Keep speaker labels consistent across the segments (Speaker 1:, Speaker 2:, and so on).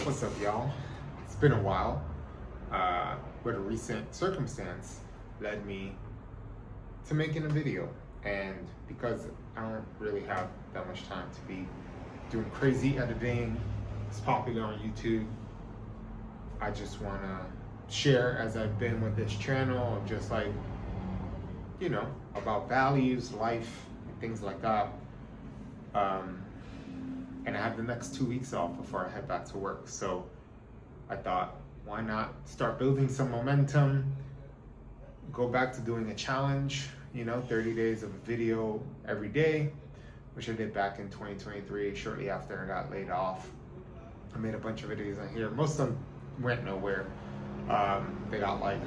Speaker 1: What's up, y'all? It's been a while, but a recent circumstance led me to making a video. And because I don't really have that much time to be doing crazy editing, it's popular on YouTube, I just want to share as I've been with this channel of just like, about values, life, and things like that. And I have the next 2 weeks off before I head back to work. So I thought, why not start building some momentum, go back to doing a challenge, 30 days of a video every day, which I did back in 2023, shortly after I got laid off. I made a bunch of videos on here. Most of them went nowhere. They got like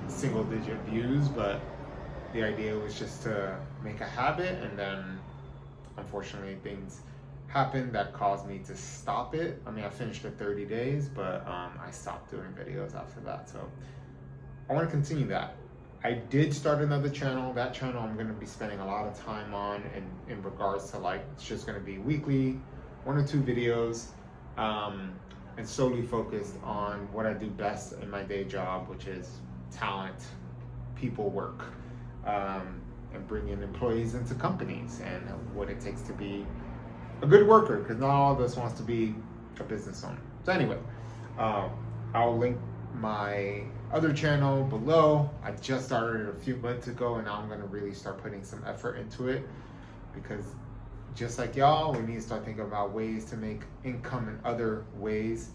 Speaker 1: single digit views, but the idea was just to make a habit, and then unfortunately things happened that caused me to stop it. I mean, I finished the 30 days, but I stopped doing videos after that. So I want to continue that. I did start another channel. That channel I'm going to be spending a lot of time on in regards to like, it's just going to be weekly, 1 or 2 videos, and solely focused on what I do best in my day job, which is talent, people work, and bringing employees into companies and what it takes to be a good worker, because not all of us wants to be a business owner. So anyway, I'll link my other channel below. I just started it a few months ago, and now I'm going to really start putting some effort into it, because just like y'all, we need to start thinking about ways to make income in other ways,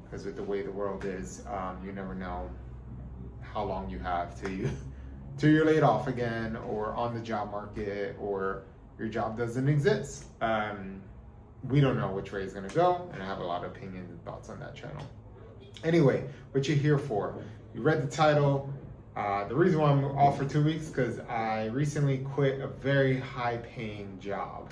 Speaker 1: because with the way the world is, you never know how long you have till you're laid off again, or on the job market, or your job doesn't exist. We don't know which way it's gonna go, and I have a lot of opinions and thoughts on that channel. Anyway, what you're here for. You read the title. The reason why I'm off for 2 weeks, because I recently quit a very high paying job.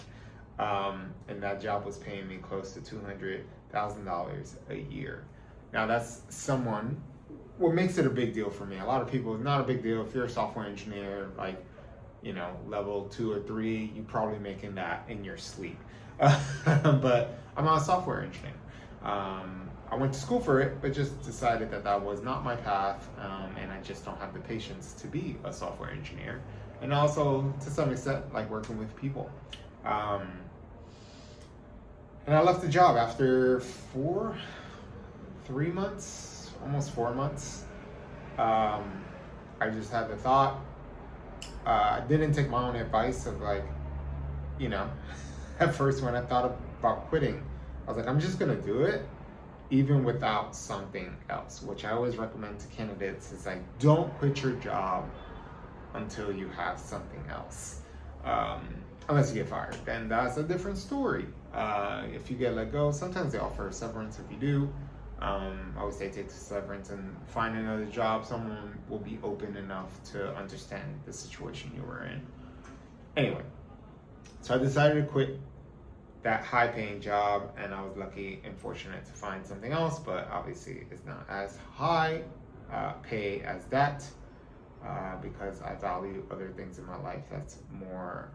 Speaker 1: And that job was paying me close to $200,000 a year. Now that's what makes it a big deal for me. A lot of people, it's not a big deal. If you're a software engineer, like, level 2 or 3, you're probably making that in your sleep. But I'm not a software engineer. I went to school for it, but just decided that was not my path, and I just don't have the patience to be a software engineer. And also, to some extent, like working with people. And I left the job after 3 months, almost 4 months. I just had the thought. I didn't take my own advice of like, at first when I thought about quitting, I was like, I'm just gonna do it even without something else, which I always recommend to candidates is like, don't quit your job until you have something else. Unless you get fired, then that's a different story. If you get let go, sometimes they offer severance if you do. I always say take the severance and find another job. Someone will be open enough to understand the situation you were in. Anyway, so I decided to quit that high paying job, and I was lucky and fortunate to find something else, but obviously it's not as high pay as that, because I value other things in my life that's more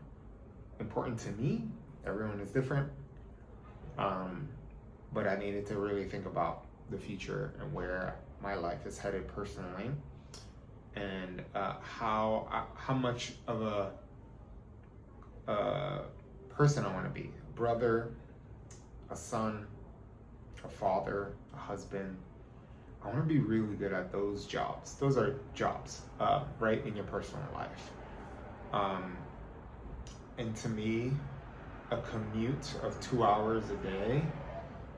Speaker 1: important to me. Everyone is different. But I needed to really think about the future and where my life is headed personally, and how much of a person I want to be. A brother, a son, a father, a husband. I want to be really good at those jobs. Those are jobs, right, in your personal life. And to me, a commute of 2 hours a day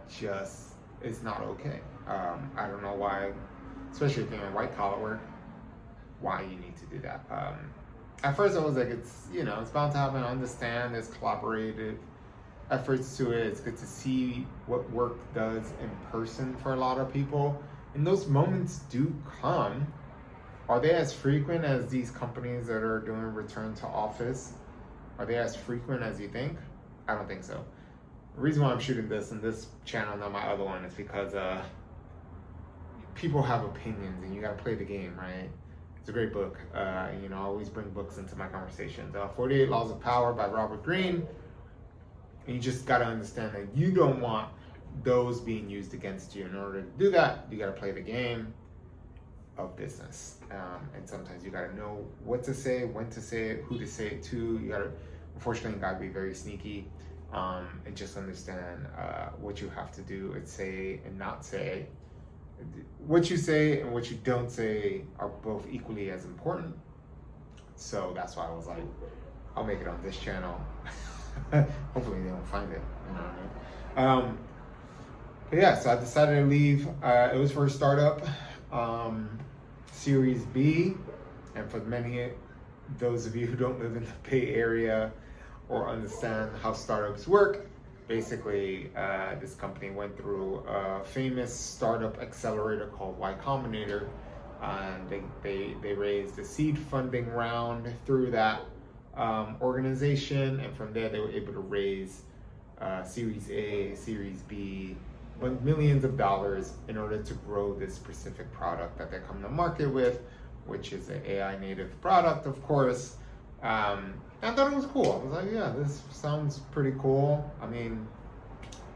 Speaker 1: just is not okay. I don't know why, especially if you're in white collar work, why you need to do that. At first I was like, it's bound to happen. I understand there's collaborative efforts to it. It's good to see what work does in person for a lot of people. And those moments do come. Are they as frequent as these companies that are doing return to office? Are they as frequent as you think? I don't think so. The reason why I'm shooting this in this channel, not my other one, is because people have opinions and you gotta play the game, right? It's a great book. I always bring books into my conversations. 48 Laws of Power by Robert Greene. And you just gotta understand that you don't want those being used against you. In order to do that, you got to play the game of business, and sometimes you got to know what to say, when to say it, who to say it to. You got to, unfortunately, you got to be very sneaky, and just understand what you have to do and say and not say. What you say and what you don't say are both equally as important. So that's why I was like, I'll make it on this channel. Hopefully they won't find it. You know what I mean? But yeah, so I decided to leave. It was for a startup, Series B, and for those of you who don't live in the Bay Area or understand how startups work, basically this company went through a famous startup accelerator called Y Combinator, and they raised a seed funding round through that organization, and from there they were able to raise Series A, Series B, but millions of dollars in order to grow this specific product that they're coming to market with, which is an AI native product, of course. I thought it was cool. I was like, yeah, this sounds pretty cool. I mean,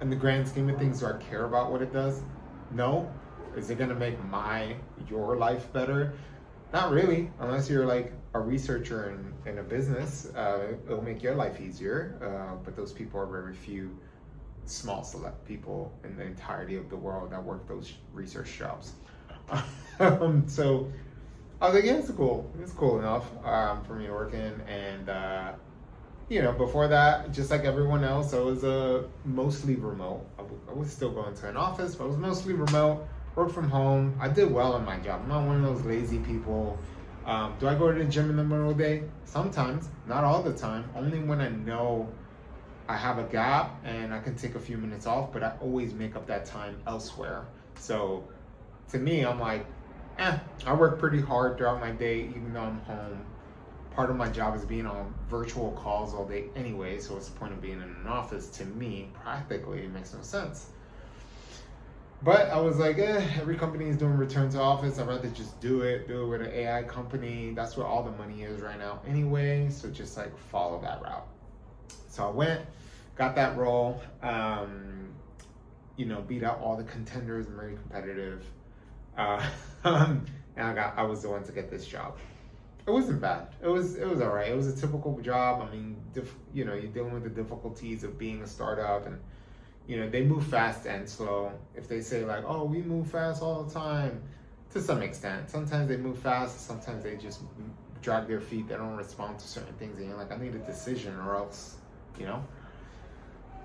Speaker 1: in the grand scheme of things, do I care about what it does? No. Is it gonna make your life better? Not really, unless you're like a researcher in a business. It'll make your life easier, but those people are very few, small select people in the entirety of the world that work those research jobs. So I was like, yeah, it's cool enough for me to work in. And before that, just like everyone else, I was mostly remote. I was still going to an office, but I was mostly remote, work from home. I did well in my job. I'm not one of those lazy people. Do I go to the gym in the middle of the day? Sometimes, not all the time, only when I know I have a gap and I can take a few minutes off, but I always make up that time elsewhere. So to me, I'm like, I work pretty hard throughout my day, even though I'm home. Part of my job is being on virtual calls all day anyway, so what's the point of being in an office? To me, practically, it makes no sense. But I was like, every company is doing return to office. I'd rather just do it with an AI company. That's where all the money is right now anyway, so just like follow that route. So I went, got that role, beat out all the contenders, very competitive. And I was the one to get this job. It wasn't bad. It was all right. It was a typical job. I mean, you're dealing with the difficulties of being a startup, and they move fast and slow. If they say like, oh, we move fast all the time, to some extent. Sometimes they move fast. Sometimes they just drag their feet. They don't respond to certain things, and you're like, I need a decision, or else.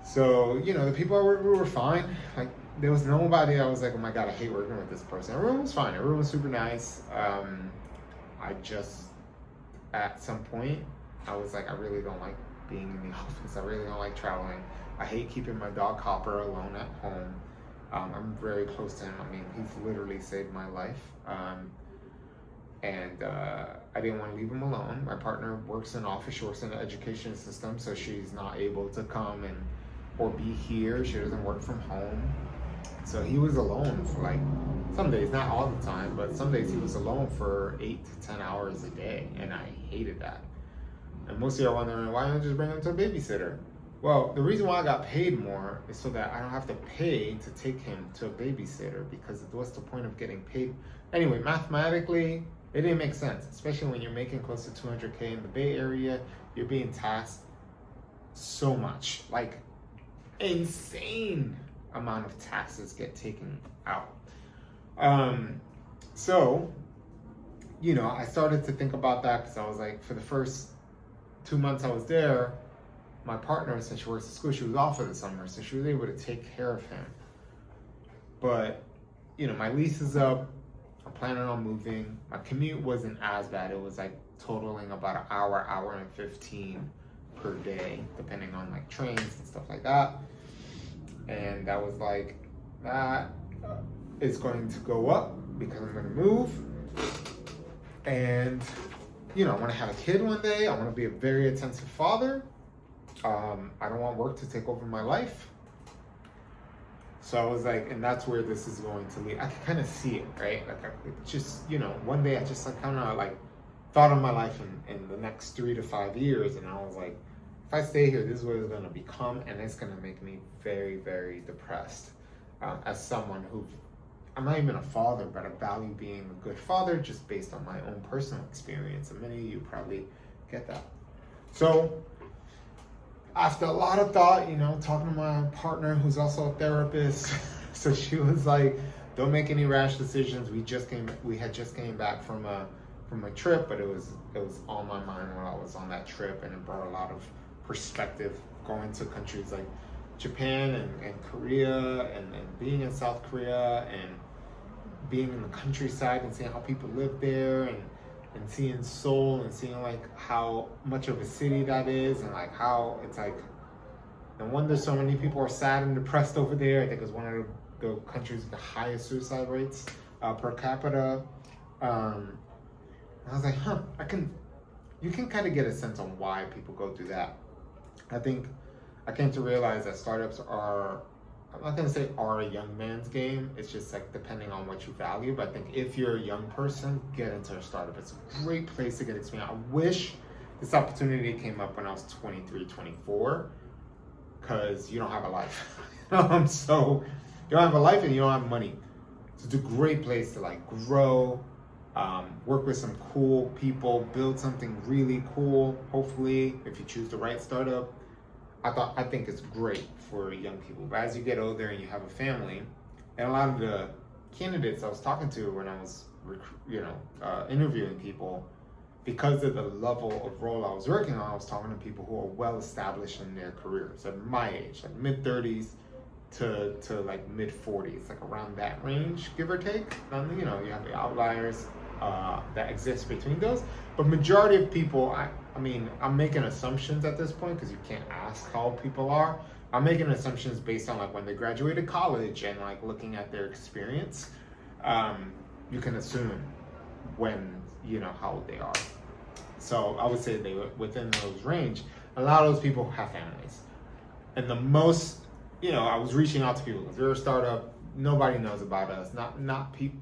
Speaker 1: So, the people I worked with were fine. Like, there was nobody that was like, oh my God, I hate working with this person. Everyone was fine. Everyone was super nice. I just, at some point, I was like, I really don't like being in the office. I really don't like traveling. I hate keeping my dog Copper alone at home. I'm very close to him. I mean, he's literally saved my life. And I didn't want to leave him alone. My partner works in office, she works in the education system, so she's not able to come or be here. She doesn't work from home. So he was alone for like some days, not all the time, but some days he was alone for 8 to 10 hours a day, and I hated that. And most of you are wondering, why don't you just bring him to a babysitter? Well, the reason why I got paid more is so that I don't have to pay to take him to a babysitter, because what's the point of getting paid? Anyway, mathematically, it didn't make sense, especially when you're making close to 200K in the Bay Area. You're being taxed so much, like insane amount of taxes get taken out. So, I started to think about that, because I was like, for the first 2 months I was there, my partner, since she works at school, she was off for the summer, so she was able to take care of him. But, my lease is up. I'm planning on moving. My commute wasn't as bad. It was like totaling about an hour and 15 per day, depending on like trains and stuff like that. And that was like, that is going to go up because I'm going to move. And, I want to have a kid one day. I want to be a very attentive father. I don't want work to take over my life. So I was like, and that's where this is going to lead. I can kind of see it, right? Like, one day I just kind of like thought of my life in the next 3 to 5 years. And I was like, if I stay here, this is what it's going to become. And it's going to make me very, very depressed. as someone who, I'm not even a father, but I value being a good father just based on my own personal experience. And many of you probably get that. So after a lot of thought, talking to my partner who's also a therapist, so she was like, don't make any rash decisions. We had just came back from a trip, but it was on my mind when I was on that trip, and it brought a lot of perspective going to countries like Japan and Korea, and being in South Korea, and being in the countryside and seeing how people live there, and seeing Seoul, and seeing like how much of a city that is, and like how it's like, no wonder so many people are sad and depressed over there. I think it's one of the countries with the highest suicide rates per capita. I was like, you can kind of get a sense on why people go through that. I think I came to realize that startups are, I'm not going to say are a young man's game. It's just like depending on what you value. But I think if you're a young person, get into a startup. It's a great place to get experience. I wish this opportunity came up when I was 23, 24, because you don't have a life. So you don't have a life and you don't have money. So it's a great place to like grow, work with some cool people, build something really cool. Hopefully, if you choose the right startup, I think it's great for young people. But as you get older and you have a family, and a lot of the candidates I was talking to when I was, interviewing people, because of the level of role I was working on, I was talking to people who are well established in their careers at my age, like mid-30s to like mid-40s, like around that range, give or take. And, you have the outliers that exist between those, but majority of people, I'm making assumptions at this point because you can't ask how people are. I'm making assumptions based on like when they graduated college and like looking at their experience. You can assume how old they are. So I would say they were within those range. A lot of those people have families, and the most, I was reaching out to people because we're a startup. Nobody knows about us.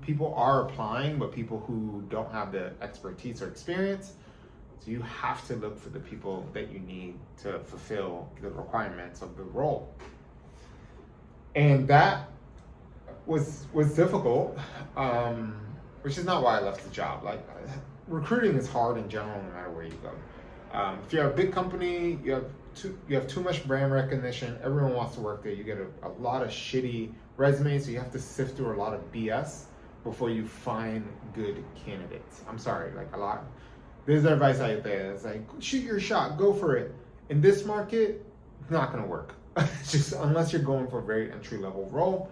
Speaker 1: People are applying, but people who don't have the expertise or experience. So you have to look for the people that you need to fulfill the requirements of the role. And that was difficult, which is not why I left the job. Like, recruiting is hard in general, no matter where you go. If you're a big company, you have too much brand recognition. Everyone wants to work there. You get a lot of shitty resumes, so you have to sift through a lot of BS before you find good candidates. I'm sorry, like a lot. There's advice out there. It's like, shoot your shot, go for it. In this market, it's not gonna work. Just unless you're going for a very entry-level role.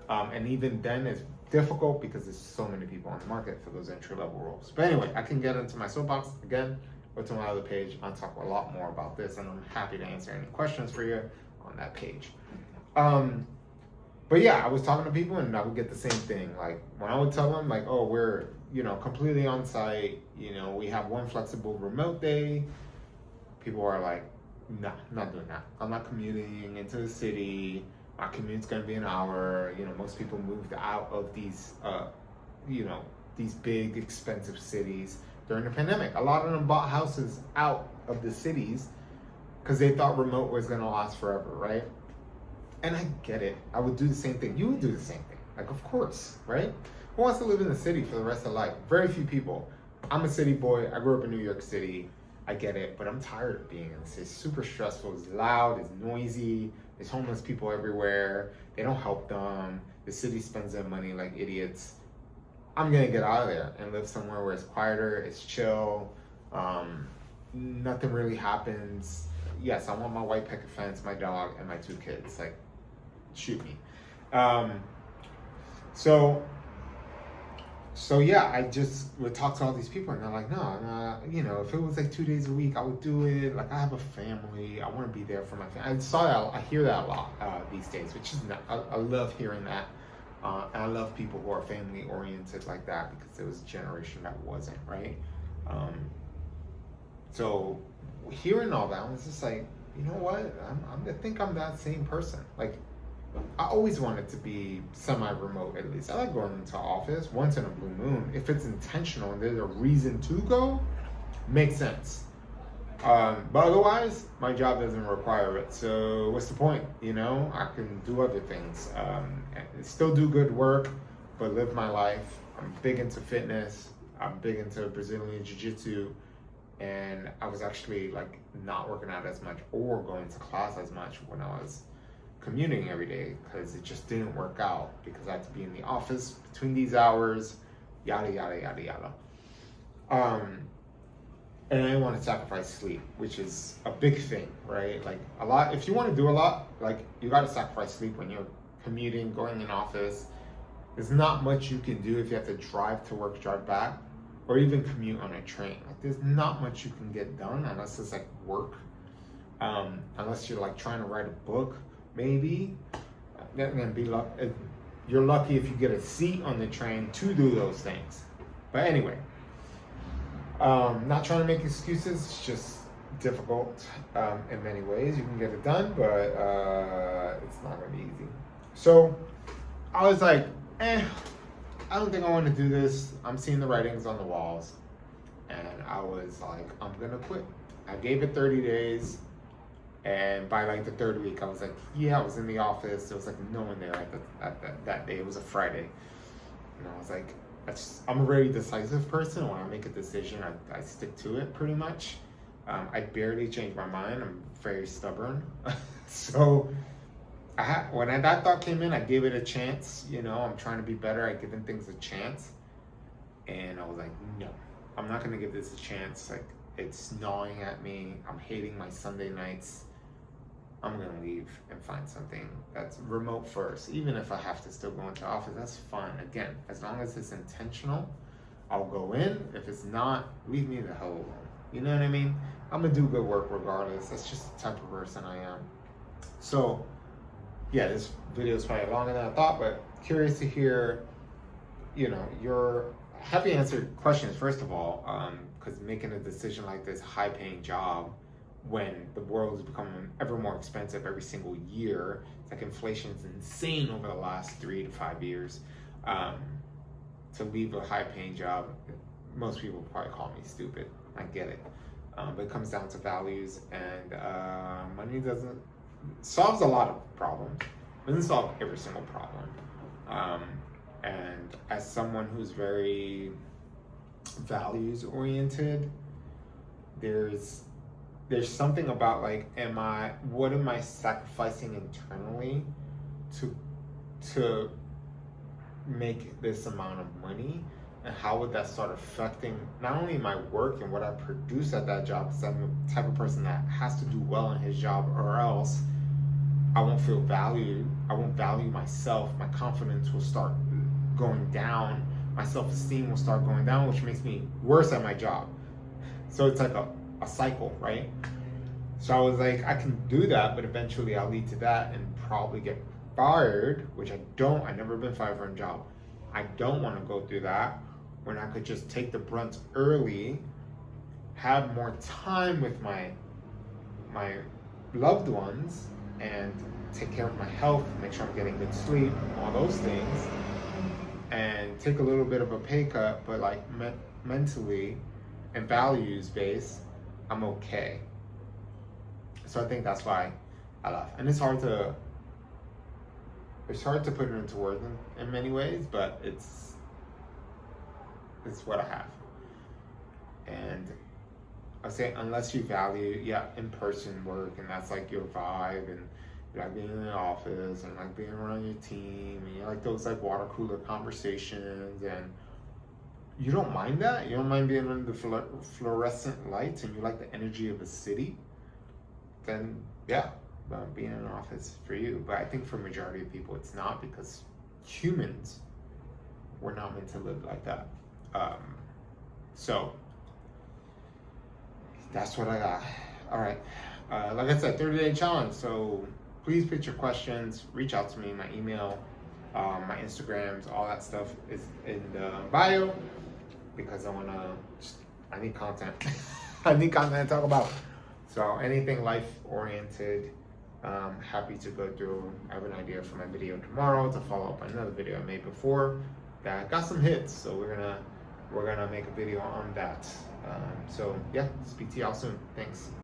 Speaker 1: And even then it's difficult because there's so many people on the market for those entry-level roles. But anyway, I can get into my soapbox again. Go to my other page. I'll talk a lot more about this, and I'm happy to answer any questions for you on that page. But yeah, I was talking to people and I would get the same thing. Like when I would tell them like, oh, we're, completely on site, we have one flexible remote day. People are like, nah, not doing that. I'm not commuting into the city. My commute's gonna be an hour. Most people moved out of these, these big expensive cities during the pandemic. A lot of them bought houses out of the cities because they thought remote was gonna last forever, right? And I get it. I would do the same thing. You would do the same thing. Like, of course, right? Who wants to live in the city for the rest of life? Very few people. I'm a city boy. I grew up in New York City. I get it, but I'm tired of being in the city. It's super stressful. It's loud. It's noisy. There's homeless people everywhere. They don't help them. The city spends their money like idiots. I'm gonna get out of there and live somewhere where it's quieter, it's chill, nothing really happens. Yes, I want my white picket fence, my dog, and my 2 kids. Like, shoot me. So yeah, I just would talk to all these people, and they're like, no, if it was like 2 days a week, I would do it. Like, I have a family, I want to be there for my family. I hear that a lot these days, which is I love hearing that. And I love people who are family oriented like that, because there was a generation that wasn't, right? So hearing all that, I was just like, you know what? I think I'm that same person. Like, I always wanted to be semi-remote at least. I like going into office once in a blue moon. If it's intentional and there's a reason to go, makes sense. But otherwise, my job doesn't require it. So what's the point? I can do other things. And still do good work, but live my life. I'm big into fitness. I'm big into Brazilian Jiu-Jitsu. And I was actually like not working out as much or going to class as much when I was commuting every day, because it just didn't work out because I had to be in the office between these hours, yada, yada, yada, yada. And I didn't want to sacrifice sleep, which is a big thing, right? Like a lot, if you want to do a lot, like you got to sacrifice sleep when you're commuting, going in office. There's not much you can do if you have to drive to work, drive back, or even commute on a train. Like there's not much you can get done unless it's like work, unless you're like trying to write a book, maybe. Then you're lucky if you get a seat on the train to do those things. But anyway. Not trying to make excuses, it's just difficult in many ways. You can get it done, but it's not going to be easy. So I was like, I don't think I want to do this. I'm seeing the writings on the walls. And I was like, I'm going to quit. I gave it 30 days. And by like the third week, I was like, yeah, I was in the office. There was like no one there that day. It was a Friday. And I was like, I'm a very decisive person. When I make a decision, I stick to it pretty much. I barely change my mind. I'm very stubborn. So when that thought came in, I gave it a chance. I'm trying to be better at giving things a chance. And I was like, no, I'm not going to give this a chance. Like, it's gnawing at me. I'm hating my Sunday nights. I'm going to leave and find something that's remote first. Even if I have to still go into office, that's fine. Again, as long as it's intentional, I'll go in. If it's not, leave me the hell alone. You know what I mean? I'm going to do good work regardless. That's just the type of person I am. So, yeah, this video is probably longer than I thought, but curious to hear, your happy to answer questions, first of all, because making a decision like this, high-paying job, when the world is becoming ever more expensive every single year. It's like inflation is insane over the last 3 to 5 years. To leave a high-paying job, most people probably call me stupid. I get it. But it comes down to values, and money solves a lot of problems. It doesn't solve every single problem. And as someone who's very values-oriented, there's something about like, what am I sacrificing internally to make this amount of money, and how would that start affecting not only my work and what I produce at that job, because I'm the type of person that has to do well in his job, or else I won't feel valued. I won't value myself. My confidence will start going down. My self-esteem will start going down, which makes me worse at my job. So it's like a cycle, right? So I was like, I can do that, but eventually I'll lead to that and probably get fired, which I've never been fired from a job. I don't want to go through that, when I could just take the brunt early, have more time with my loved ones, and take care of my health, make sure I'm getting good sleep, all those things, and take a little bit of a pay cut, but like mentally and values based, I'm okay. So I think that's why I left. And it's hard to put it into words in many ways, but it's what I have. And I say, unless you value in-person work, and that's like your vibe, and you like being in the office, and like being around your team, and you like those like water cooler conversations, and you don't mind that. You don't mind being under the fluorescent lights, and you like the energy of a city. Then being in an office for you. But I think for majority of people, it's not, because humans were not meant to live like that. So that's what I got. All right. Like I said, 30-day challenge. So please put your questions. Reach out to me. My email, my Instagrams, all that stuff is in the bio, because I need content. I need content to talk about. So anything life-oriented, happy to go through. I have an idea for my video tomorrow to follow up on another video I made before that got some hits. So we're we're gonna make a video on that. So yeah, speak to y'all soon. Thanks.